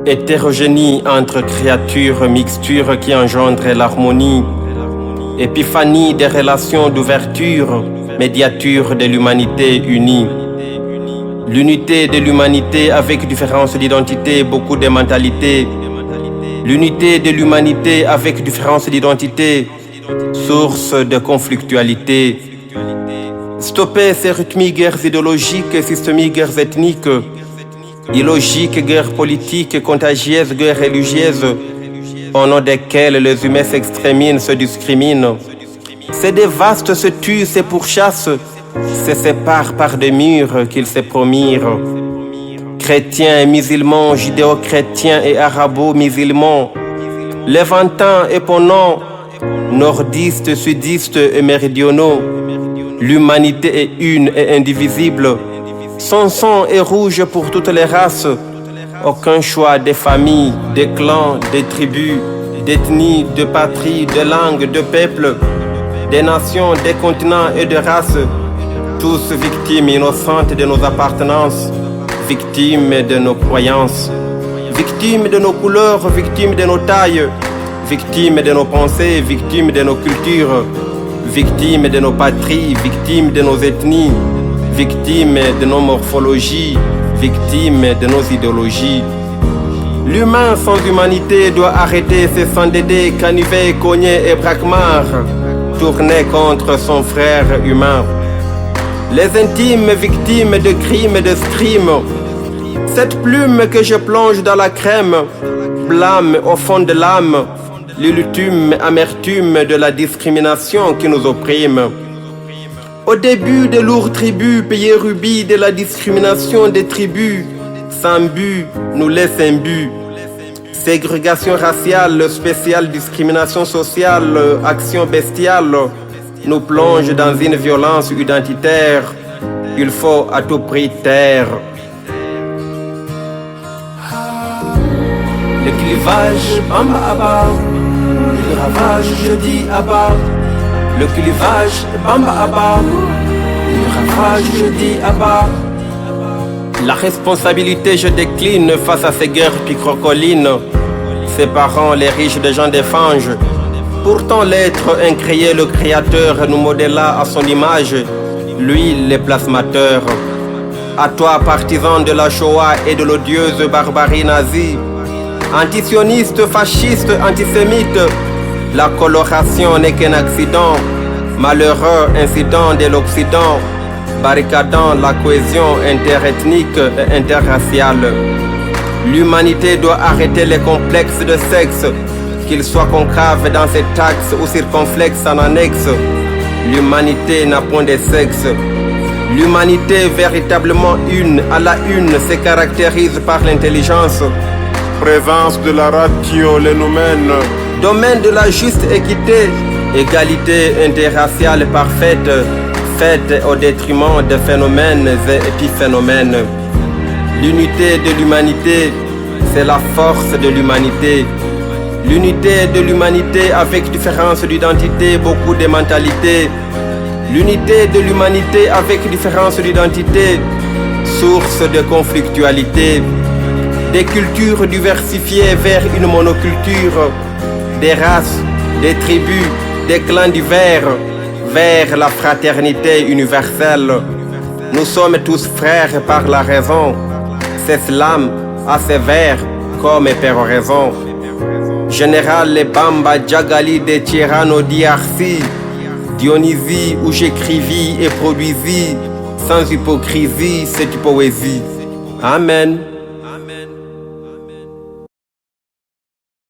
Hétérogénie entre créatures, mixture qui engendre l'harmonie, épiphanie des relations d'ouverture, médiature de l'humanité unie. L'unité de l'humanité avec différence d'identité, beaucoup de mentalités. L'unité de l'humanité avec différence d'identité, source de conflictualité. Stopper ces rythmiques, guerres idéologiques, systémiques, guerres ethniques, illogiques, guerres politiques, contagieuses, guerres religieuses, au nom desquelles les humains s'extréminent, se discriminent. Ces dévastes se tuent, se pourchassent, se séparent par des murs qu'ils se promirent. Chrétiens et musulmans, judéo-chrétiens et arabo-musulmans, levantins et ponants, nordistes, sudistes et méridionaux, l'humanité est une et indivisible. Son sang est rouge pour toutes les races. Aucun choix des familles, des clans, des tribus, d'ethnies, de patries, de langues, de peuples, des nations, des continents et de races. Tous victimes innocentes de nos appartenances, victimes de nos croyances, victimes de nos couleurs, victimes de nos tailles, victimes de nos pensées, victimes de nos cultures, victimes de nos patries, victimes de nos ethnies, victimes de nos morphologies, victimes de nos idéologies. L'humain sans humanité doit arrêter ses sans-dédés, canivets, cognés et braquemars, tournés contre son frère humain. Les intimes victimes de crimes et de scrimes, cette plume que je plonge dans la crème, blâme au fond de l'âme, l'ultime amertume de la discrimination qui nous opprime. Au début des lourds tributs, payés rubis de la discrimination des tribus, sans but, nous laisse imbus. Ségrégation raciale, spéciale discrimination sociale, action bestiale, nous plonge dans une violence identitaire. Il faut à tout prix taire. Le clivage, bamba abba, il ravage, je dis abba. Le clivage, bamba abba, il ravage, je dis abba. La responsabilité je décline face à ces guerres picrocolines, séparant les riches des gens des fanges. Pourtant l'être incréé, le créateur, nous modéla à son image, lui les plasmateurs. À toi partisan de la Shoah et de l'odieuse barbarie nazie, antisioniste, fasciste, antisémite, la coloration n'est qu'un accident, malheureux incident de l'Occident, barricadant la cohésion interethnique et interraciale. L'humanité doit arrêter les complexes de sexe, qu'ils soient concaves dans ses taxes ou circonflexes en annexe. L'humanité n'a point de sexe. L'humanité véritablement une, à la une, se caractérise par l'intelligence. Présence de la ratio l'énoumène. Domaine de la juste équité, égalité interraciale parfaite, faite au détriment des phénomènes et épiphénomènes. L'unité de l'humanité, c'est la force de l'humanité. L'unité de l'humanité avec différence d'identité, beaucoup de mentalités. L'unité de l'humanité avec différence d'identité, source de conflictualité. Des cultures diversifiées vers une monoculture, des races, des tribus, des clans divers, vers la fraternité universelle. Nous sommes tous frères par la raison, c'est slam, assévère comme péroraison. Général les Bamba Djagali de Tirano Diarcy, Dionysie où j'écrivis et produisis, sans hypocrisie, c'est poésie. Amen.